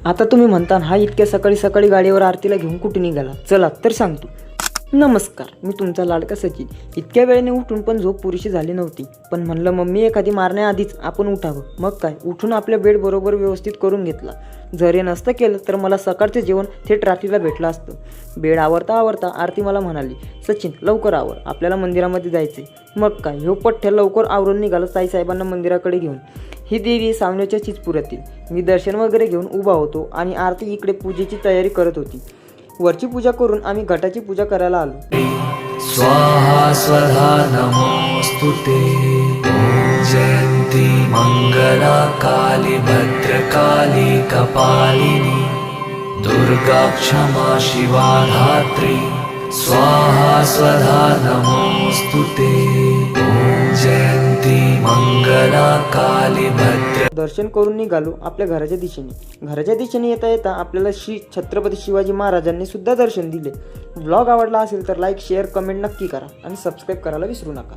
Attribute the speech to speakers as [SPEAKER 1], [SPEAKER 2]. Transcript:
[SPEAKER 1] आता तुम्ही म्हणता हा इतक्या सकाळी सकाळी गाडीवर आरतीला घेऊन कुठे निघाला? चला तर सांगतो. नमस्कार, मी तुमचा लाडका सचिन. इतक्या वेळेने उठून पण झोप पुरेशी झाली नव्हती, पण म्हणलं मम्मी एखादी मारण्याआधीच आपण उठावं. मग काय, उठून आपल्या बेड बरोबर व्यवस्थित करून घेतला. जर हे नसतं केलं तर मला सकाळचे जेवण थेट रात्रीला भेटलं असतं. बेड आवरता आवरता आरती मला म्हणाली, सचिन लवकर आवर, आपल्याला मंदिरामध्ये जायचे. मग काय, ह्यो पठ्ठ्या लवकर आवरून निघाला साईसाहेबांना मंदिराकडे घेऊन. ही देवी सावण्याच्या चिचपुरातील. मी दर्शन वगैरे घेऊन उभा होतो आणि आरती इकडे पूजेची तयारी करत होती. वरची पूजा करून आम्ही घटाची पूजा करायला आलो.
[SPEAKER 2] स्वाहा स्वधा नमोस्तुते. ओम जयंती मंगला काली भद्रकाली कपालिनी दुर्गा क्षमा शिवा धात्री. स्वाहा स्वधा नमोस्तुते. ओम जयंती मंगला काली भद्र.
[SPEAKER 1] दर्शन करून निघालो आपल्या घराच्या दिशेने. घराच्या दिशेने येता येता आपल्याला श्री छत्रपती शिवाजी महाराजांनी सुद्धा दर्शन दिले. ब्लॉग आवडला असेल तर लाईक शेअर कमेंट नक्की करा आणि सबस्क्राईब करायला विसरू नका.